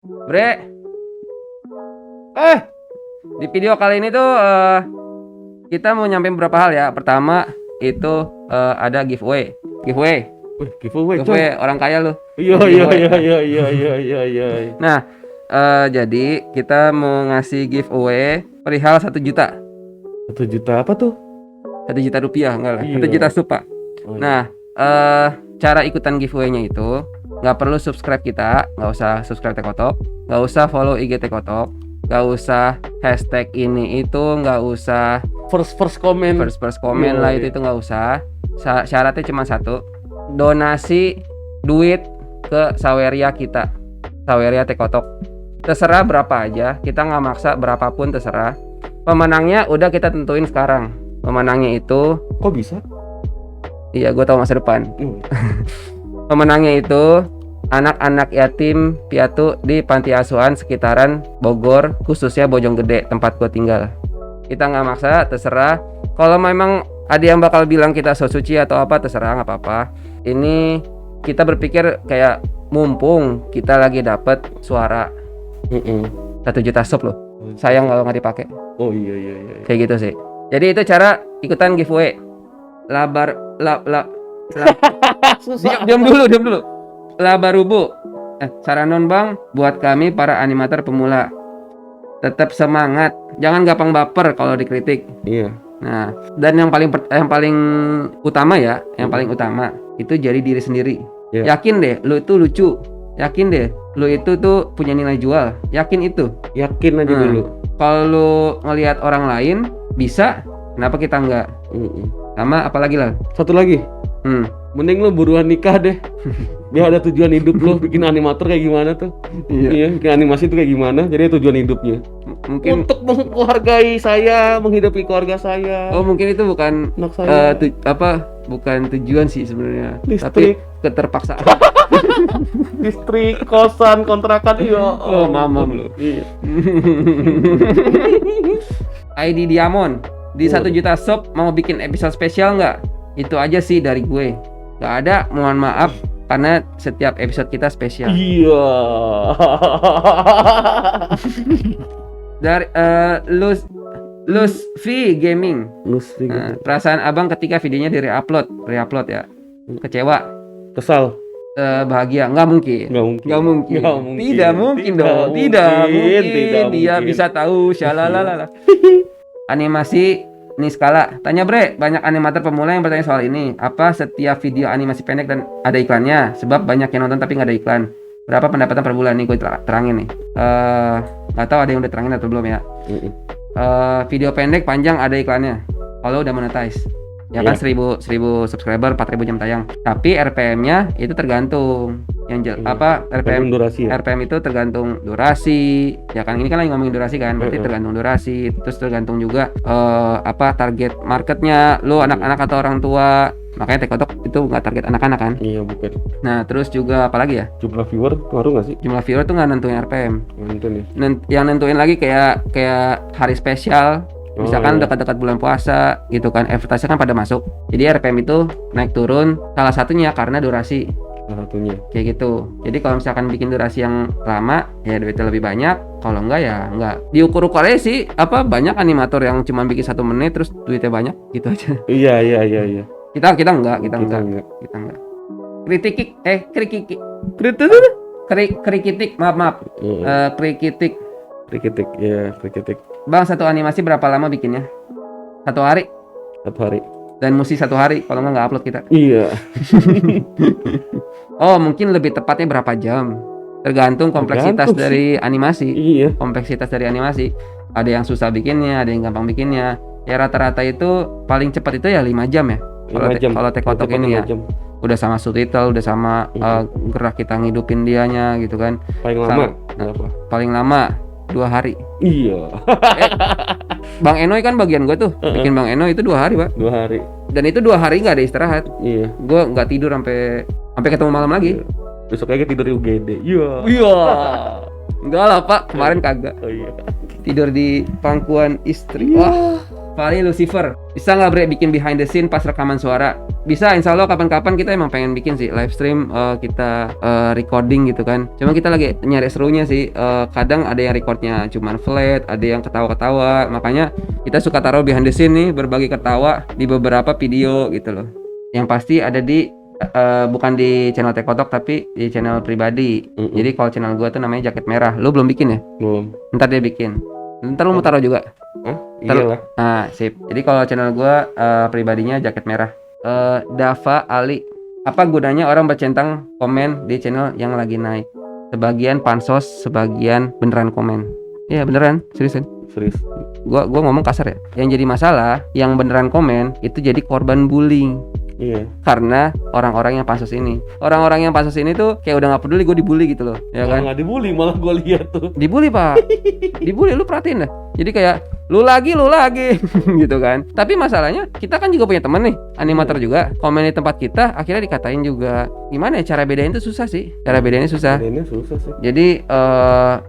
Bre, di video kali ini tuh kita mau nyampein beberapa hal ya. Pertama itu ada giveaway. Wih, giveaway coy. Giveaway orang kaya lu. Iya. Nah, jadi kita mau ngasih giveaway perihal 1 juta. 1 juta apa tuh? 1 juta rupiah enggak lah. Iya. 1 juta supa. Oh, iya. Nah, cara ikutan giveaway-nya itu nggak perlu subscribe kita, nggak usah subscribe Tekotok, nggak usah follow IG Tekotok, nggak usah hashtag ini itu, nggak usah first comment. first comment lah, itu nggak usah. Syaratnya cuma satu, donasi duit ke Saweria kita, Saweria Tekotok. Terserah berapa aja, kita nggak maksa, berapapun terserah. Pemenangnya udah kita tentuin sekarang. Pemenangnya itu, Kok bisa? iya gue tahu masa depan. Pemenangnya itu anak-anak yatim piatu di panti asuhan sekitaran Bogor, khususnya Bojonggede, tempat gue tinggal. Kita nggak maksa, terserah. Kalau memang ada yang bakal bilang kita so suci atau apa, terserah, nggak apa-apa. Ini kita berpikir kayak mumpung kita lagi dapet suara 1 juta sub loh. Sayang kalau nggak dipakai. Oh iya. Kayak gitu sih. Jadi itu cara ikutan giveaway. Diam dulu. Labarubu. Saranon Bang buat kami para animator pemula. Tetap semangat. Jangan gampang baper kalau dikritik. Iya. Nah, dan yang paling utama ya, yang paling utama itu jadi diri sendiri. Yeah. Yakin deh lu itu lucu. Yakin deh lu itu tuh punya nilai jual. Yakin itu. Yakin aja dulu. Kalau lu ngelihat orang lain bisa, kenapa kita enggak? Sama apalagi lah. Satu lagi. Mending lu buruan nikah deh. Biar ada tujuan hidup lu. Bikin animator kayak gimana tuh? Iya, bikin animasi tuh kayak gimana? Jadi tujuan hidupnya. Mungkin untuk menghargai saya, menghidupi keluarga saya. Oh, mungkin itu bukan anak saya. Bukan tujuan sih sebenarnya. Listrik. Tapi keterpaksaan. Listrik, kosan, kontrakan. Iya. Oh, mamam lu. Iya. ID Diamond di 1 juta sub mau bikin episode spesial nggak? Itu aja sih dari gue. Nggak ada, mohon maaf karena setiap episode kita spesial. Iya. Dari Luz V Gaming. Perasaan abang ketika videonya re-upload ya. Kecewa, Kesal, bahagia? Nggak mungkin. Tidak mungkin dong. Dia bisa tahu. Shalalala. Animasi Niskala tanya, Bre, banyak animator pemula yang bertanya soal ini. Apa setiap video animasi pendek dan ada iklannya? Sebab banyak yang nonton tapi nggak ada iklan. Berapa pendapatan per bulan? Nih gue terangin nih. Nggak tahu ada yang udah terangin atau belum ya. Video pendek panjang ada iklannya kalau udah monetize. Ya kan, 1000 subscriber 4000 jam tayang. Tapi RPM-nya itu tergantung. RPM durasi ya? RPM itu tergantung durasi. Ya kan, ini kan lagi ngomongin durasi kan. Berarti tergantung durasi. Terus tergantung juga target marketnya. Lu anak-anak atau orang tua. Makanya Tekotok itu nggak target anak-anak kan? Iya, bukan. Nah, terus juga apa lagi ya? Jumlah viewer ngaruh nggak sih? Jumlah viewer tuh nggak nentuin RPM. Nentuin ya? Yang nentuin lagi kayak hari spesial. Misalkan dekat-dekat bulan puasa gitu kan, advertising kan pada masuk. Jadi RPM itu naik turun salah satunya karena durasi. Kayak gitu. Jadi kalau misalkan bikin durasi yang lama ya duitnya lebih banyak, kalau enggak ya enggak. Diukur-ukur aja sih, banyak animator yang cuma bikin 1 menit terus duitnya banyak gitu aja. Iya. Kita enggak. Krikitik, maaf. Krikitik. Bang, 1 animasi berapa lama bikinnya? 1 hari. Dan mesti 1 hari, kalau nggak upload kita. Iya. Oh, mungkin lebih tepatnya berapa jam? Tergantung kompleksitas dari animasi. Iya. Kompleksitas dari animasi. Ada yang susah bikinnya, ada yang gampang bikinnya. Ya rata-rata itu paling cepat itu ya 5 jam ya. Kalau Tekotok ini ya. Udah sama subtitle, udah sama gerak kita ngidupin dianya gitu kan. Paling lama 2 hari. Iya. Bang Enoy kan bagian gue tuh. Bikin Bang Enoy itu 2 hari, Pak. 2 hari. Dan itu 2 hari nggak ada istirahat. Iya. Gue nggak tidur sampai ketemu malam lagi. Besok lagi tidur di UGD. Iya. Enggak lah, Pak. Kemarin kagak. Oh iya. Tidur di pangkuan istri. Wah, Papali Lucifer, bisa nggak Bre bikin behind the scene pas rekaman suara? Bisa, insya Allah kapan-kapan kita emang pengen bikin sih live stream, kita recording gitu kan. Cuma kita lagi nyari serunya sih. Kadang ada yang recordnya cuman flat, ada yang ketawa-ketawa. Makanya kita suka taruh behind the scene nih, berbagi ketawa di beberapa video gitu loh. Yang pasti ada di bukan di channel Tekotok tapi di channel pribadi. Jadi kalau channel gua tuh namanya Jaket Merah. Lu belum bikin ya? Belum. Ntar dia bikin. Ntar lu mau taruh juga? Iyalah. Nah, sip. Jadi kalau channel gua pribadinya Jaket Merah. Dava Ali. Apa gunanya orang bercentang komen di channel yang lagi naik? Sebagian pansos, sebagian beneran komen. Iya beneran, seriusan. Serius. Gua ngomong kasar ya. Yang jadi masalah, yang beneran komen itu jadi korban bullying. Iya. Karena orang-orang yang pansos ini, orang-orang yang pansos ini tuh kayak udah nggak peduli gue dibully gitu loh, ya kan? Nggak dibully, malah gue lihat tuh. Dibully pak, dibully, lu perhatiin dah. Jadi kayak lu lagi gitu kan. Tapi masalahnya kita kan juga punya temen nih, animator juga, komen di tempat kita, akhirnya dikatain juga. Gimana ya cara bedain tuh susah sih, cara bedainnya susah. Bedainnya susah sih. Jadi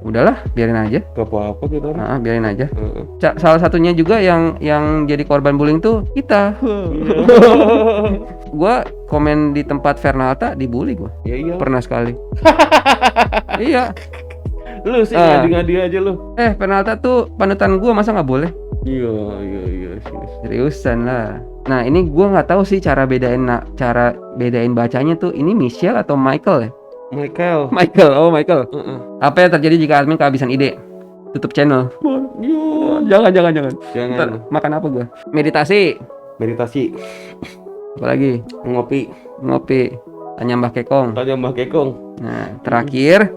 udahlah, biarin aja. Gak apa-apa gitu. Biarin aja. Salah satunya juga yang jadi korban bullying tuh kita. Gua komen di tempat Fernalta dibully gua. Iya. Pernah sekali. Iya. Lu sih ngadi-ngadi aja lu. Fernalta tuh panutan gua, masa nggak boleh? Iya. Seriusan lah. Nah ini gua nggak tahu sih cara bedain bacanya tuh. Ini Michelle atau Michael ya? Michael. Oh Michael. Apa yang terjadi jika admin kehabisan ide? Tutup channel. Jangan. Ntar, makan apa gua? Meditasi. Apalagi? Ngopi. Tanya Mbah Kekong. Nah terakhir,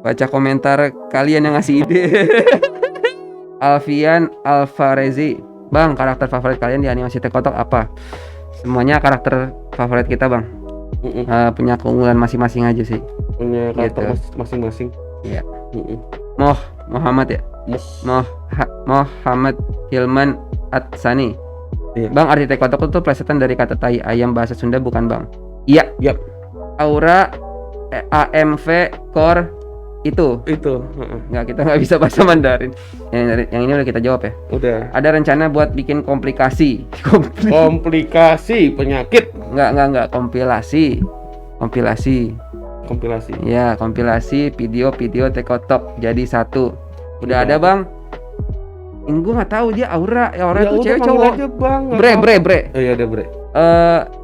baca komentar kalian yang ngasih ide. Alfian Alvarezi, Bang, karakter favorit kalian di animasi Tekotok apa? Semuanya karakter favorit kita Bang. Punya keunggulan masing-masing aja sih. Punya karakter masing-masing. Iya. Muhammad ya. Muhammad Hilman Atsani. Iya. Bang, arti Tekotok itu plesetan dari kata tai ayam bahasa Sunda bukan Bang? Iya. Yap. Aura AMV Core itu. Kita nggak bisa bahasa Mandarin. Yang ini udah kita jawab ya. Udah. Ada rencana buat bikin komplikasi penyakit. Nggak kompilasi. Ya, kompilasi video Tekotok jadi satu. Udah ada Bang. Ini gue nggak tahu dia Aura itu cewek cowok. Bre. Oh iya ada Bre.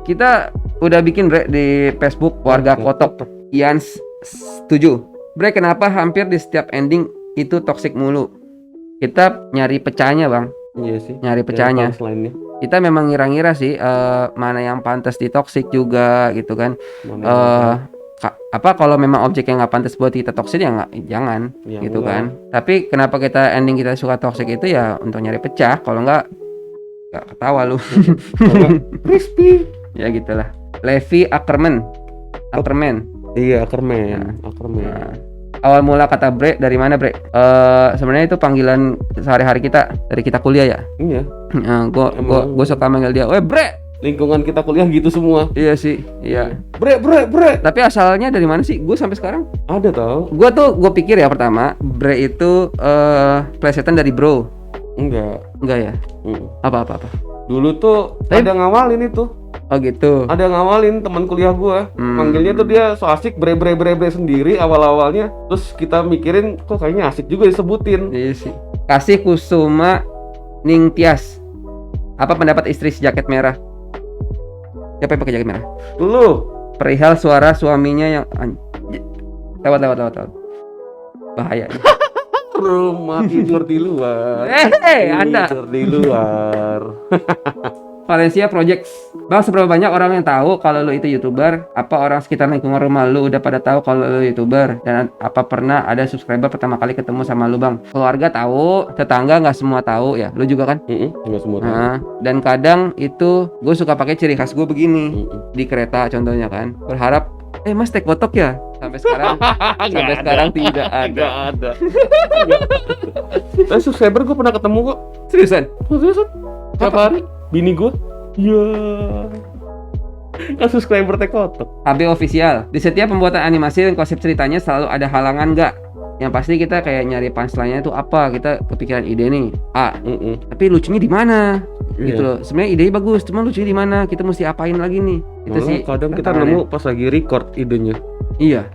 Kita udah bikin Bre di Facebook warga Kotok. Ian setuju. Bre, kenapa hampir di setiap ending itu toxic mulu? Kita nyari pecahnya Bang. Iya sih. Nyari pecahnya. Kita memang ngira-ngira sih mana yang pantas di toxic juga gitu kan. Kalau memang objek yang nggak pantas buat kita toxic ya jangan gitu kan. Tapi kenapa kita ending kita suka toxic itu ya untuk nyari pecah. Kalau nggak ketawa lu. Crispy. Ya gitulah. Levi Ackerman. Iya Ackerman. Awal mula kata Bre dari mana Bre? Sebenarnya itu panggilan sehari-hari kita dari kita kuliah ya. Iya. Gue suka manggil dia, "Weh Bre." Lingkungan kita kuliah gitu semua. Iya sih, iya. Bre. Tapi asalnya dari mana sih? Gue sampai sekarang ada tau. Gue pikir ya pertama Bre itu plesetan dari bro. Enggak ya? Apa. Dulu tuh ada ngawalin itu. Oh gitu. Ada ngawalin teman kuliah gua. Manggilnya tuh dia so asik bre sendiri awal-awalnya. Terus kita mikirin kok kayaknya asik juga disebutin. Iya sih. Kasih Kusuma Ningtyas. Apa pendapat istri Jaket Merah? Siapa yang pakai jaket merah? Lu. Perihal suara suaminya yang lewat. Bahaya. Rumah tidur di luar. Anda. Tidur di luar. Valencia Project. Bang, seberapa banyak orang yang tahu kalau lu itu YouTuber? Apa orang sekitar lingkungan rumah lu udah pada tahu kalau lu YouTuber? Dan apa pernah ada subscriber pertama kali ketemu sama lu, Bang? Keluarga tahu, tetangga nggak semua tahu ya. Lu juga kan? Nggak semua tahu. Dan kadang itu gue suka pakai ciri khas gue begini di kereta contohnya kan. Berharap Mas Tekotok ya? Sampai sekarang tidak ada. Tapi subscriber gue pernah ketemu kok. Seriusan? Tiap hari. Bini gue. Iya. Kan subscriber Tekotok. AB official. Di setiap pembuatan animasi dan konsep ceritanya selalu ada halangan nggak Yang pasti kita kayak nyari punchline-nya tuh apa, kita kepikiran ide nih A, tapi lucunya di mana gitu loh. Sebenarnya idenya bagus, cuma lucunya di mana, kita mesti apain lagi nih. Itu malah sih kadang kita nemu pas lagi record idenya. Iya.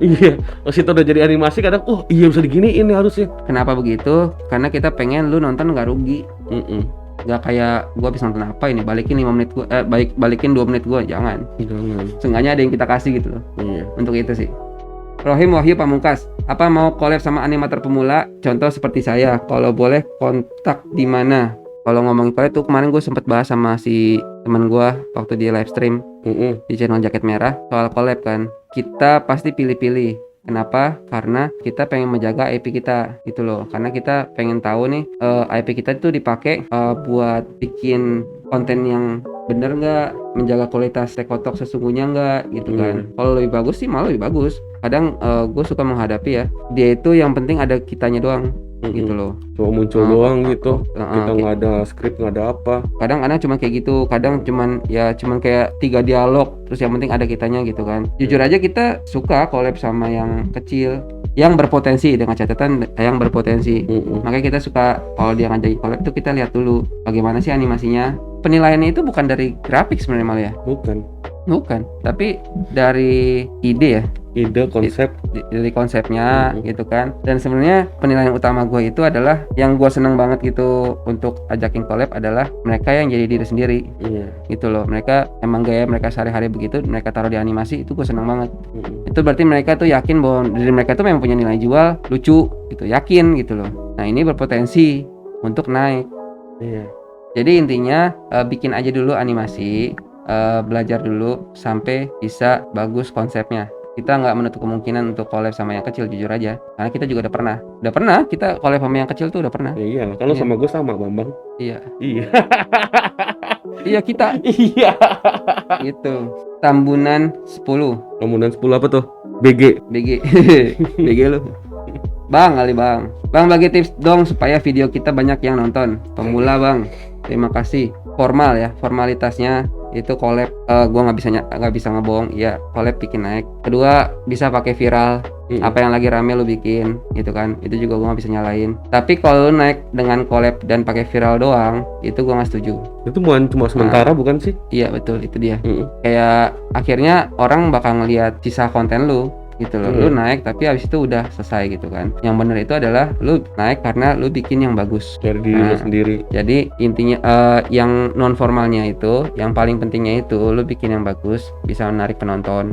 Pas kita udah jadi animasi kadang iya bisa diginiin nih harusnya. Kenapa begitu? Karena kita pengen lu nonton nggak rugi. Gak kayak gua habis nonton apa ini, balikin 5 menit gua, balikin 2 menit gua, jangan. Seenggaknya ada yang kita kasih gitu loh. Untuk itu sih. Rohim Wahyu Pamungkas, apa mau collab sama animator pemula? Contoh seperti saya, kalau boleh kontak di mana? Kalau ngomongin collab tuh kemarin gue sempet bahas sama si teman gue waktu dia live stream di channel Jaket Merah soal collab kan. Kita pasti pilih-pilih. Kenapa? Karena kita pengen menjaga IP kita gitu loh. Karena kita pengen tahu nih IP kita itu dipakai buat bikin konten yang bener nggak, menjaga kualitas tekotok sesungguhnya nggak gitu kan. Kalau lebih bagus sih malah lebih bagus. Kadang gue suka menghadapi ya, dia itu yang penting ada kitanya doang gitu loh. Cuma muncul doang gitu. Kita nggak ada skrip, nggak ada apa. Kadang-kadang cuma kayak gitu, kadang cuman kayak 3 dialog, terus yang penting ada kitanya gitu kan. Jujur aja kita suka collab sama yang kecil, yang berpotensi, dengan catatan yang berpotensi. Makanya kita suka kalau dia ngajakin collab itu kita lihat dulu bagaimana sih animasinya. Penilaiannya itu bukan dari grafik sebenarnya malah ya. Bukan, tapi dari ide ya. Ide, konsep. Dari konsepnya gitu kan. Dan sebenarnya penilaian utama gue itu adalah yang gue seneng banget gitu untuk ajakin collab adalah mereka yang jadi diri sendiri. Gitu loh. Mereka emang gaya mereka sehari-hari begitu, mereka taruh di animasi, itu gue seneng banget. Itu berarti mereka tuh yakin bahwa diri mereka tuh memang punya nilai jual, lucu gitu, yakin gitu loh. Nah, ini berpotensi untuk naik. Jadi intinya bikin aja dulu animasi, belajar dulu sampai bisa bagus konsepnya. Kita nggak menutup kemungkinan untuk collab sama yang kecil, jujur aja. Karena kita juga udah pernah kita collab sama yang kecil tuh udah pernah. Iya, kalau sama gue sama Bambang. Iya kita. Gitu. Tambunan 10 apa tuh? BG BG lu. Bang bagi tips dong supaya video kita banyak yang nonton. Pemula bang, terima kasih. Formalitasnya itu collab, gue nggak bisa ngebohong ya, collab bikin naik. Kedua, bisa pakai viral, apa yang lagi rame lu bikin gitu kan, itu juga gue nggak bisa nyalain. Tapi kalau lu naik dengan collab dan pakai viral doang, itu gue nggak setuju. Itu cuma sementara bukan sih? Iya betul, itu dia. Kayak akhirnya orang bakal ngelihat sisa konten lu gitu loh. Lu naik tapi habis itu udah selesai gitu kan. Yang bener itu adalah lu naik karena lu bikin yang bagus dari diri lu sendiri. Jadi intinya yang non formalnya itu, yang paling pentingnya itu lu bikin yang bagus, bisa menarik penonton.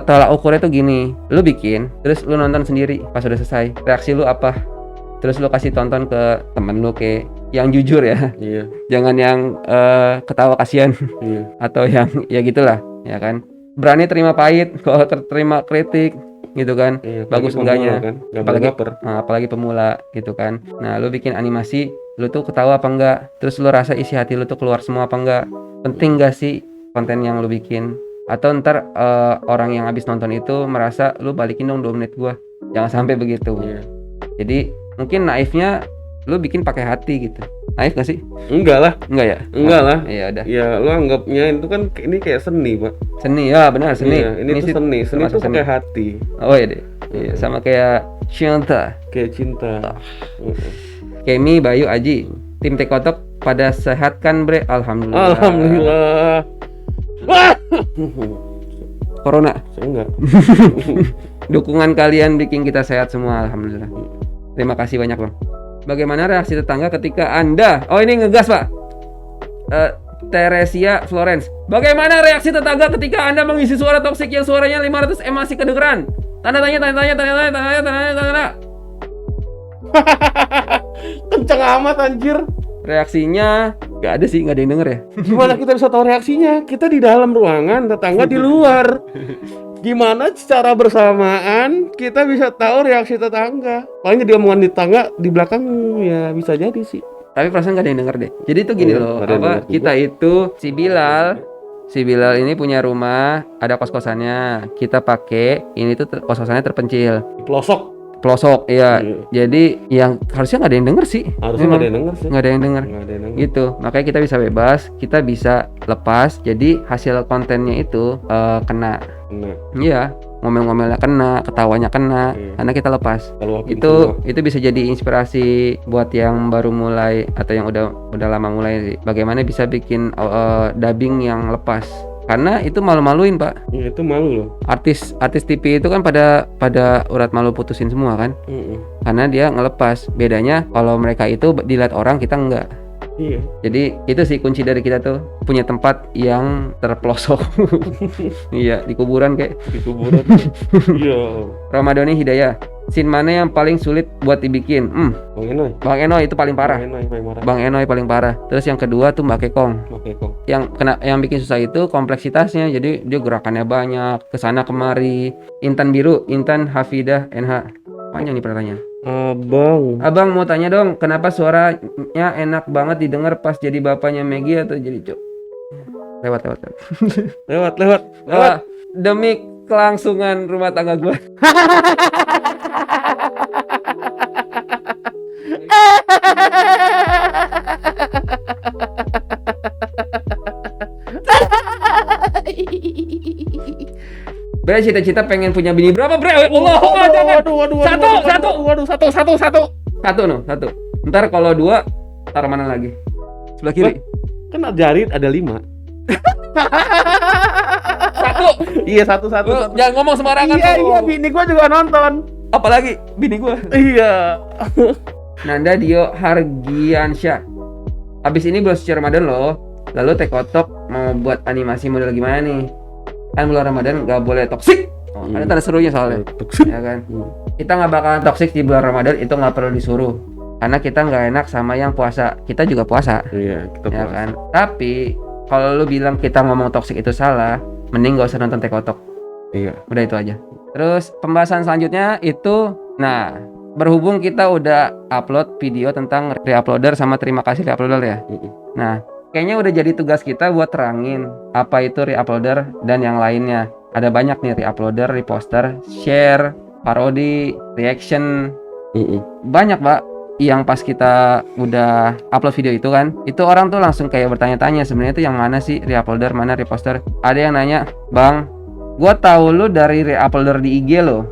Tolak ukurnya tuh gini, lu bikin terus lu nonton sendiri, pas udah selesai reaksi lu apa, terus lu kasih tonton ke temen lu kayak yang jujur ya. Jangan yang ketawa kasihan atau yang ya gitulah ya kan. Berani terima pahit, kalau terima kritik gitu kan. Bagus enggaknya kan? Apalagi pemula gitu kan. Nah lu bikin animasi, lu tuh ketawa apa enggak, terus lu rasa isi hati lu tuh keluar semua apa enggak, penting gak sih konten yang lu bikin. Atau ntar orang yang habis nonton itu merasa lu balikin dong 2 menit gua, jangan sampai begitu. Jadi mungkin naifnya lu bikin pakai hati gitu. Naif gak sih? Enggak lah. Enggak lah. Iya udah. Ya lu anggapnya itu kan ini kayak seni, Pak. Seni ya, benar seni. Ini tuh seni. Seni tuh pakai hati. Oh iya deh. Iya, sama kayak cinta. Kemi, Bayu, Aji, tim Tekotok pada sehat kan, Bre? Alhamdulillah. Corona? Enggak. Dukungan kalian bikin kita sehat semua, alhamdulillah. Terima kasih banyak, Bang. Bagaimana reaksi tetangga ketika Anda... Oh ini ngegas Pak. Teresia Florence. Bagaimana reaksi tetangga ketika Anda mengisi suara toksik yang suaranya 500 M masih kedengeran? Tanda tanya. Kenceng amat anjir. Reaksinya gak ada sih, gak ada yang denger ya. Gimana kita bisa tahu reaksinya? Kita di dalam ruangan, tetangga di luar. Gimana secara bersamaan kita bisa tahu reaksi tetangga? Paling dia omongan di tetangga, di belakang ya bisa jadi sih. Tapi perasaan gak ada yang denger deh. Jadi itu gini loh, kita itu si Bilal ini punya rumah, ada kos-kosannya. Kita pakai ini tuh kos-kosannya terpencil. Pelosok, iya. Jadi yang harusnya nggak ada yang denger sih. Harusnya nggak ada yang denger sih. Nggak ada yang denger. Gitu. Makanya kita bisa bebas, kita bisa lepas. Jadi hasil kontennya itu kena. Iya. ngomel-ngomelnya kena, ketawanya kena, karena kita lepas. Kalau Itu bisa jadi inspirasi buat yang baru mulai atau yang udah lama mulai sih. Bagaimana bisa bikin dubbing yang lepas. Karena itu malu-maluin, Pak. Ya, itu malu loh. Artis TV itu kan pada urat malu putusin semua kan. Karena dia ngelepas. Bedanya kalau mereka itu dilihat orang, kita enggak. Iya. Jadi itu sih kunci dari kita tuh, punya tempat yang terpelosok. Iya, di kuburan kayak. Di kuburan. Iya. Ramadhani Hidayah, scene mana yang paling sulit buat dibikin? Bang Enoy itu paling parah. Bang Enoy paling parah. Terus yang kedua tuh Mbak Kekong. Yang bikin susah itu kompleksitasnya. Jadi dia gerakannya banyak, kesana kemari. Intan Biru, Intan Hafidah NH. Panjang nih pertanyaan. Abang mau tanya dong, kenapa suaranya enak banget didengar pas jadi bapaknya Maggie atau jadi Cok? Lewat. Demi kelangsungan rumah tangga gue. Bre, cita-cita pengen punya bini berapa, Bre? Satu. Ntar kalau 2, taruh mana lagi? Sebelah kiri. Kan jari ada 5. Satu. Iya, satu. Jangan ngomong sembarangan. Iya, bini gua juga nonton. Apalagi bini gua. Iya. Nanda Dio Hargiansyah. Abis ini bulan suci Ramadan loh. Lalu Tekotok mau buat animasi model gimana nih? Kan bulan Ramadan nggak boleh toksik. Ada tanda serunya soalnya. Ya kan? Kita nggak bakalan toksik di bulan Ramadan, itu nggak perlu disuruh. Karena kita nggak enak sama yang puasa. Kita juga puasa. Iya, kita puasa. Ya kan? Tapi kalau lu bilang kita ngomong toksik itu salah, mending nggak usah nonton Tekotok. Iya. Udah itu aja. Terus pembahasan selanjutnya itu, nah, berhubung kita udah upload video tentang reuploader sama terima kasih reuploader ya. Nah, kayaknya udah jadi tugas kita buat terangin apa itu reuploader dan yang lainnya. Ada banyak nih reuploader, reposter, share, parodi, reaction. Banyak, Pak. Yang pas kita udah upload video itu kan, itu orang tuh langsung kayak bertanya-tanya sebenarnya itu yang mana sih reuploader, mana reposter. Ada yang nanya, "Bang, gua tahu lu dari reuploader di IG lo."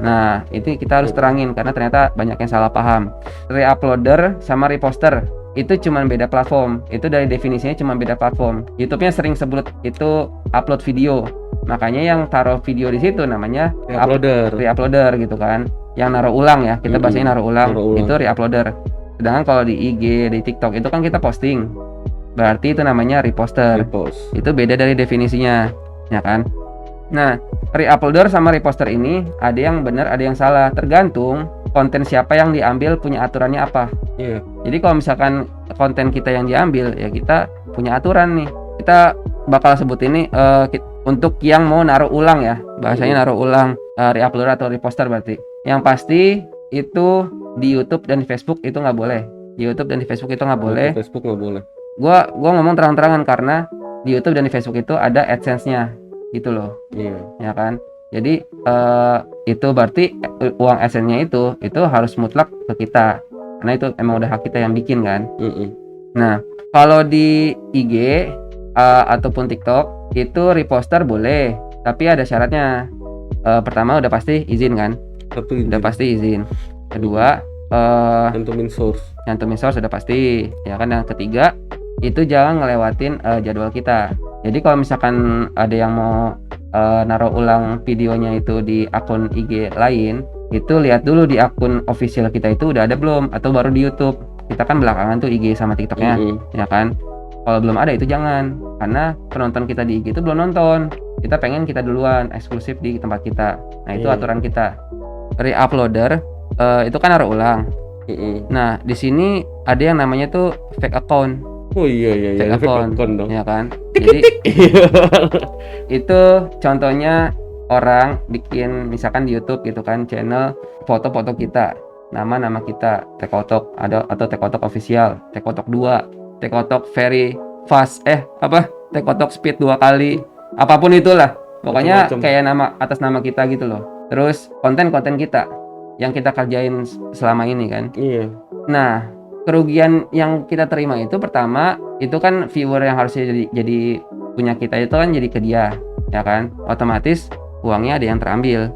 Nah, itu kita harus terangin karena ternyata banyak yang salah paham. Reuploader sama reposter itu cuma beda platform. Itu dari definisinya cuma beda platform. YouTube-nya sering sebut itu upload video. Makanya yang taruh video di situ namanya reuploader gitu kan. Yang naruh ulang ya, kita bahasanya naruh ulang. Itu reuploader. Sedangkan kalau di IG, di TikTok itu kan kita posting. Berarti itu namanya reposter. Itu beda dari definisinya, ya kan? Nah, reuploader sama reposter ini ada yang benar, ada yang salah, tergantung konten siapa yang diambil punya aturannya apa. Iya. Jadi kalau misalkan konten kita yang diambil, ya kita punya aturan nih. Kita bakal sebut ini untuk yang mau naruh ulang ya, bahasanya naruh ulang reuploader atau reposter berarti. Yang pasti itu di YouTube dan di Facebook itu nggak boleh. Di YouTube dan di Facebook itu nggak boleh. Facebook nggak boleh. Gua ngomong terang-terangan karena di YouTube dan di Facebook itu ada AdSense-nya. Gitu loh. Iya. Ya kan? Jadi itu berarti uang AdSense-nya itu harus mutlak ke kita. Karena itu emang udah hak kita yang bikin kan. Nah, kalau di IG ataupun TikTok itu reposter boleh, tapi ada syaratnya. Pertama udah pasti izin kan? Udah pasti izin. Kedua Nyantumin source udah pasti. Ya kan? Yang ketiga itu jangan ngelewatin jadwal kita. Jadi kalau misalkan ada yang mau naruh ulang videonya itu di akun IG lain, itu lihat dulu di akun official kita itu udah ada belum atau baru di YouTube. Kita kan belakangan tuh IG sama TikToknya, ya kan? Kalau belum ada itu jangan, karena penonton kita di IG itu belum nonton. Kita pengen kita duluan eksklusif di tempat kita. Nah, itu aturan kita. Reuploader itu kan naruh ulang. Nah, di sini ada yang namanya tuh fake account. Oh iya, fake account dong. Ya kan? Jadi itu contohnya orang bikin misalkan di YouTube gitu kan, channel foto-foto kita, nama kita, Tekotok ada atau Tekotok official, Tekotok 2, Tekotok very fast, Tekotok speed 2 kali, apapun itulah. Pokoknya kayak nama atas nama kita gitu loh. Terus konten-konten kita yang kita kerjain selama ini kan. Iya. Nah, kerugian yang kita terima itu pertama itu kan viewer yang harusnya jadi punya kita itu kan jadi ke dia, ya kan? Otomatis uangnya ada yang terambil,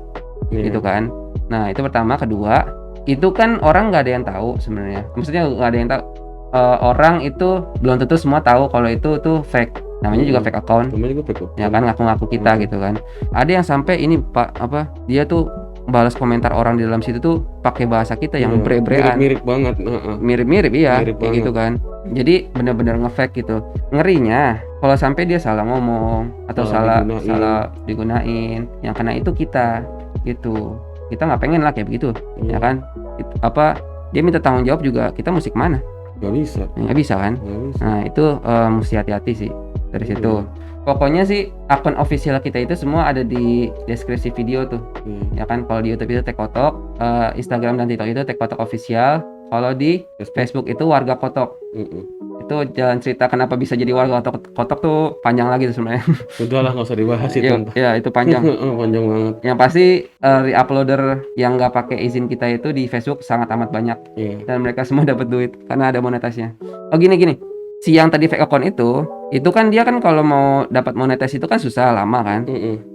gitu kan. Nah itu pertama. Kedua, itu kan orang nggak ada yang tahu sebenarnya. Maksudnya nggak ada yang tahu. Orang itu belum tentu semua tahu kalau itu tuh fake. Namanya juga fake account. Namanya juga fake account. Ya kan, ngaku-ngaku kita gitu kan. Ada yang sampai ini Pak dia tuh balas komentar orang di dalam situ tuh pakai bahasa kita yang bre-brean. Mirip banget. Mirip-mirip iya, Mirip kayak gitu kan. Jadi benar-benar nge-fake gitu. Ngerinya kalau sampai dia salah ngomong atau salah digunain, yang kena itu kita gitu. Kita nggak pengen lah kayak begitu, ya kan? Dia minta tanggung jawab juga, kita mesti kemana? Nggak bisa kan? Nggak bisa. Nah itu mesti hati-hati sih dari situ. Pokoknya sih akun official kita itu semua ada di deskripsi video tuh, ya kan? Kalau di YouTube itu Tek Kotok, Instagram dan TikTok itu Tek Kotok Official. Kalau di Facebook itu Warga Kotok. Itu jalan cerita kenapa bisa jadi warga kotok tuh panjang lagi tuh sebenarnya. Udahlah nggak usah dibahas itu. Ya itu panjang. Panjang banget. Yang pasti re-uploader yang nggak pakai izin kita itu di Facebook sangat amat banyak. Dan mereka semua dapat duit karena ada monetasnya. Oh gini. Si yang tadi fake account itu kan dia kan kalau mau dapat monetas itu kan susah, lama kan.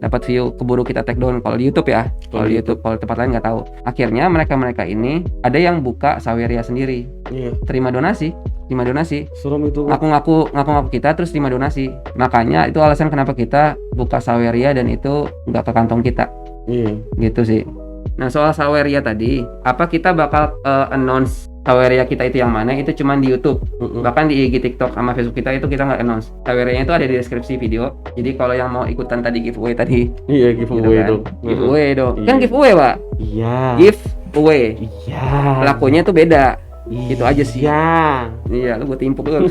Dapat view keburu kita take down kalau di YouTube ya. Kalau di YouTube, kalau tempat lain nggak tahu. Akhirnya mereka ini ada yang buka Saweria sendiri. Terima donasi. Serem itu. Ngaku-ngaku kita terus terima donasi. Makanya itu alasan kenapa kita buka Saweria dan itu nggak ke kantong kita. Gitu sih. Nah soal Saweria tadi, apa kita bakal announce Saweria kita itu yang mana? Itu cuman di YouTube. Bahkan di IG, TikTok sama Facebook kita itu kita nggak announce. Saweria itu ada di deskripsi video. Jadi kalau yang mau ikutan tadi giveaway tadi. Iya giveaway gitu kan? Giveaway dong. Kan giveaway Pak. Iya. Giveaway. Iya. Pelakunya tuh beda. Itu aja sih. Iya. Lu gue timpuk lu.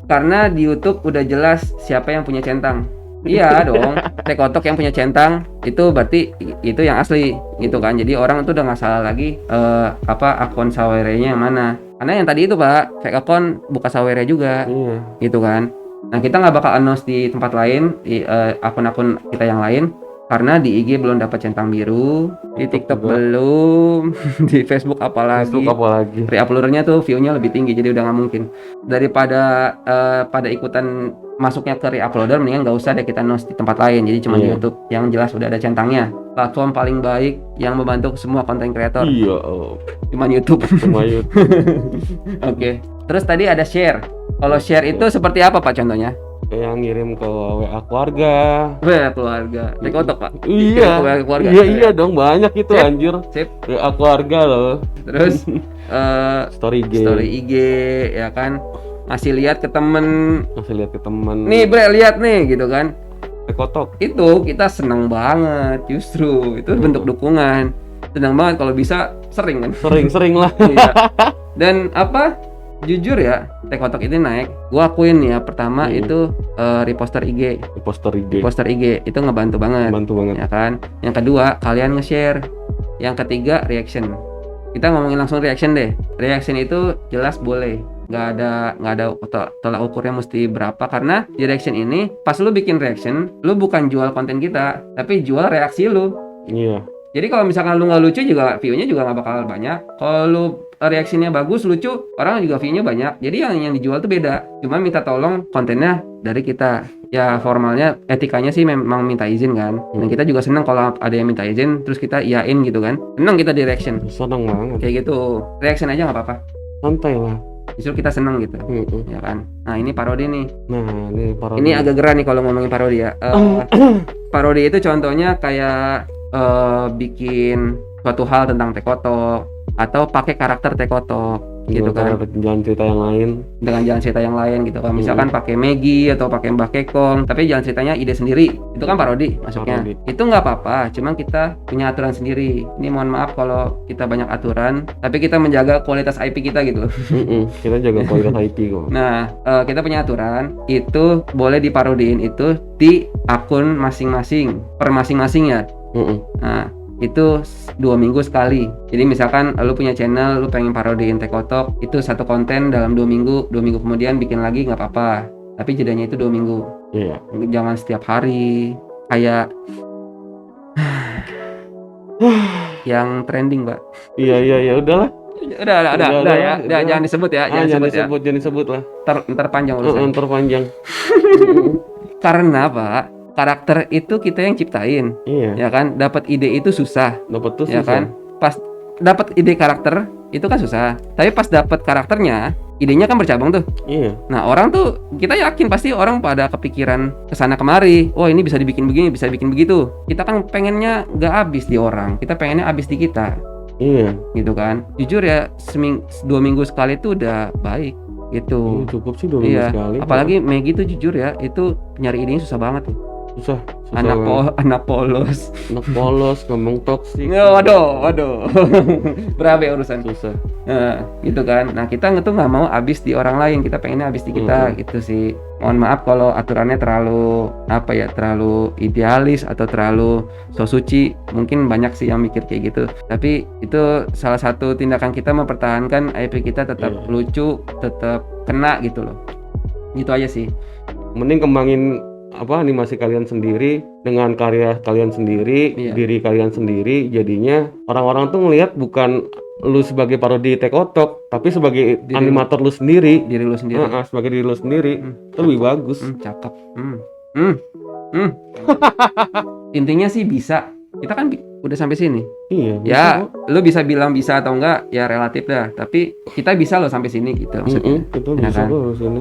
Karena di YouTube udah jelas siapa yang punya centang. Iya dong. Tek Kotok yang punya centang itu berarti itu yang asli gitu kan. Jadi orang tuh udah nggak salah lagi akun Saweria yang mana. Karena yang tadi itu Pak fake account buka Saweria juga. Gitu kan. Nah kita nggak bakal announce di tempat lain di akun-akun kita yang lain. Karena di IG belum dapat centang biru, di TikTok belum, di Facebook apalagi. Re-uploadernya tuh view-nya lebih tinggi, jadi udah nggak mungkin. Daripada pada ikutan masuknya ke re-uploader, mendingan nggak usah deh kita announce di tempat lain. Jadi cuma di YouTube yang jelas udah ada centangnya. Platform paling baik yang membantu semua konten kreator. Iya. Cuma YouTube. Oke. Terus tadi ada share. Kalau share itu seperti apa Pak contohnya? Yang ngirim ke WA keluarga. Tek Kotok Pak. Iya. WA keluarga. Iya dong, banyak itu anjir. WA keluarga loh. Terus story IG ya kan. Ngasih lihat ke temen. Nih Bre lihat nih gitu kan. Tek Kotok. Itu kita senang banget justru. Itu bentuk dukungan. Senang banget kalau bisa sering kan. Sering lah. Iya. Dan jujur ya, Tek Kotok ini naik. Gua akuin ya, pertama itu reposter IG. Reposter IG itu ngebantu banget. Ya kan. Yang kedua, kalian nge-share. Yang ketiga, reaction. Kita ngomongin langsung reaction deh. Reaction itu jelas boleh. Nggak ada tolak ukurnya mesti berapa, karena di reaction ini pas lu bikin reaction, lu bukan jual konten kita, tapi jual reaksi lu. Iya. Jadi kalau misalkan lu nggak lucu juga view-nya juga nggak bakal banyak. Kalau lu reaksinya bagus, lucu, orang juga view-nya banyak. Jadi yang dijual tuh beda. Cuma minta tolong kontennya dari kita. Ya formalnya, etikanya sih memang minta izin kan. Dan kita juga senang kalau ada yang minta izin, terus kita iyain gitu kan. Senang kita di reaction. Senang banget. Kayak gitu. Reaction aja nggak apa-apa. Santai lah. Justru kita senang gitu. Ya kan. Nah ini parodi nih. Ini agak gerah nih kalau ngomongin parodi ya. Parodi itu contohnya kayak bikin suatu hal tentang Tek Kotok atau pakai karakter Tek Kotok gitu kan, dengan jalan cerita yang lain gitu kan. Misalkan pakai Maggie atau pakai Mbah Kekong, tapi jalan ceritanya ide sendiri, itu kan parodi masuknya. Itu nggak apa-apa, cuma kita punya aturan sendiri. Ini mohon maaf kalau kita banyak aturan, tapi kita menjaga kualitas IP kita gitu. Kita jaga kualitas IP kok. Nah, kita punya aturan, itu boleh diparodiin itu di akun masing-masing, per masing-masing ya. Nah, itu 2 minggu sekali. Jadi misalkan lu punya channel, lu pengen parodiin Tek Kotok, itu satu konten dalam 2 minggu kemudian bikin lagi nggak apa-apa, tapi jedanya itu 2 minggu. Jangan setiap hari kayak yang trending Mbak. Iya udahlah. Udah ya. Jangan disebut ya. Jangan disebut lah. Ntar panjang urusan. Terpanjang. Karena Pak, karakter itu kita yang ciptain, ya kan? Dapat ide itu susah, ya kan? Pas dapat ide karakter itu kan susah, tapi pas dapat karakternya, idenya kan bercabang tuh. Nah orang tuh kita yakin pasti orang pada kepikiran kesana kemari. Oh ini bisa dibikin begini, bisa dibikin begitu. Kita kan pengennya nggak habis di orang, kita pengennya habis di kita. Gitu kan. Jujur ya 2 minggu sekali itu udah baik. Gitu. Cukup sih 2 minggu sekali. Apalagi Maggie tuh jujur ya, itu nyari idenya susah banget tuh. Susah anak polos, ngomong toksik. Waduh. Berabe urusan. Susah. Gitu kan. Nah kita tuh nggak mau habis di orang lain, kita pengennya habis di kita, gitu sih. Mohon maaf kalau aturannya terlalu terlalu idealis atau terlalu so suci. Mungkin banyak sih yang mikir kayak gitu. Tapi itu salah satu tindakan kita mempertahankan IP kita tetap lucu, tetap kena gitu loh. Gitu aja sih. Mending kembangin animasi kalian sendiri dengan karya kalian sendiri, diri kalian sendiri. Jadinya orang-orang tuh ngelihat bukan lu sebagai parodi Tek Otok, tapi sebagai animator lu sendiri, diri lu sendiri. Sebagai diri lu sendiri. Itu lebih bagus. Cakep. Intinya sih bisa. Kita kan udah sampai sini. Ya, lu bisa bilang bisa atau enggak ya relatif dah. Tapi kita bisa loh sampai sini gitu maksudnya. Kita bisa loh sini.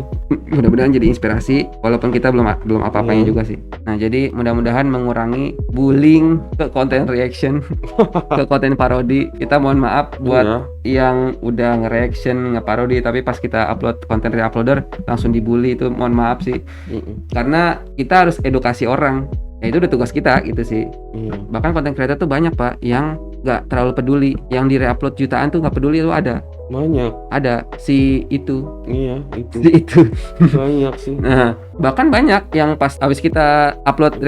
Mudah-mudahan jadi inspirasi walaupun kita belum apa-apanya juga sih. Nah, jadi mudah-mudahan mengurangi bullying ke konten reaction, ke konten parodi. Kita mohon maaf buat yang udah nge-reaction, nge-parodi tapi pas kita upload konten re-uploader langsung dibully, itu mohon maaf sih. Karena kita harus edukasi orang. Ya itu udah tugas kita gitu sih. Bahkan konten creator tuh banyak Pak yang nggak terlalu peduli, yang di re-upload jutaan tuh nggak peduli, itu ada. Banyak. Ada si itu. Itu. Si itu. Banyak sih. Nah, bahkan banyak yang pas habis kita upload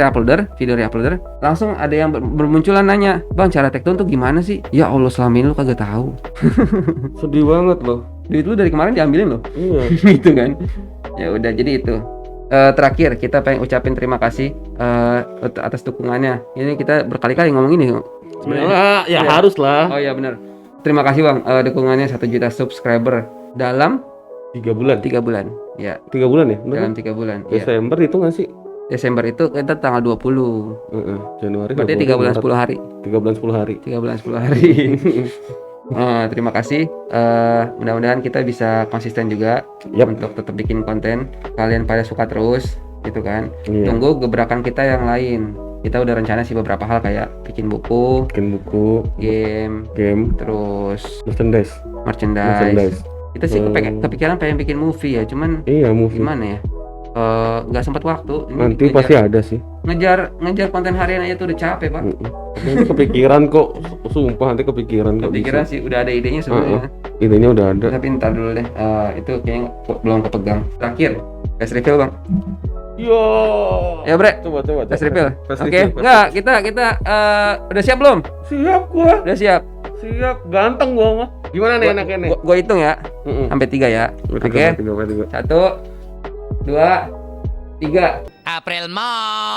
video re-uploader, langsung ada yang bermunculan nanya, "Bang, cara take down tuh gimana sih?" Ya Allah, selama ini lu kagak tahu. Sedih banget loh. Duit lu dari kemarin diambilin loh. Gitu kan. Ya udah, jadi itu. Terakhir kita pengen ucapin terima kasih atas dukungannya. Ini kita berkali-kali ngomong ini sebenarnya ya harus lah. Oh iya benar. Terima kasih Bang, dukungannya 1 juta subscriber dalam 3 bulan. 3 bulan. Ya. 3 bulan ya? Dalam 3 bulan. Desember itu nggak sih? Desember itu kita tanggal 20. Januari. Berarti 3 bulan 10 hari. 3 bulan 10 hari. 3 bulan 10 hari. Terima kasih. Mudah-mudahan kita bisa konsisten juga untuk tetap bikin konten. Kalian pada suka terus, gitu kan? Tunggu gebrakan kita yang lain. Kita udah rencana sih beberapa hal kayak bikin buku, game, terus merchandise. Kita sih kepikiran pengen bikin movie ya, cuman gimana ya? Nggak sempat waktu. Nanti pasti ada sih. Ngejar konten harian aja tuh udah capek Pak. Nanti kepikiran kok, sumpah nanti kepikiran sih, udah ada idenya sebenarnya. Idenya udah ada. Tapi ntar dulu deh, itu kayaknya belum kepegang. Terakhir, flash reveal Bang. Yo. Ya Bre, coba. flash reveal. Oke, enggak, kita udah siap belum? Siap gua. Udah siap. Siap, ganteng gua mah. Gimana nih enaknya nih? Gua hitung ya, sampai 3 ya. Oke. 1, 2, 3. April Mall.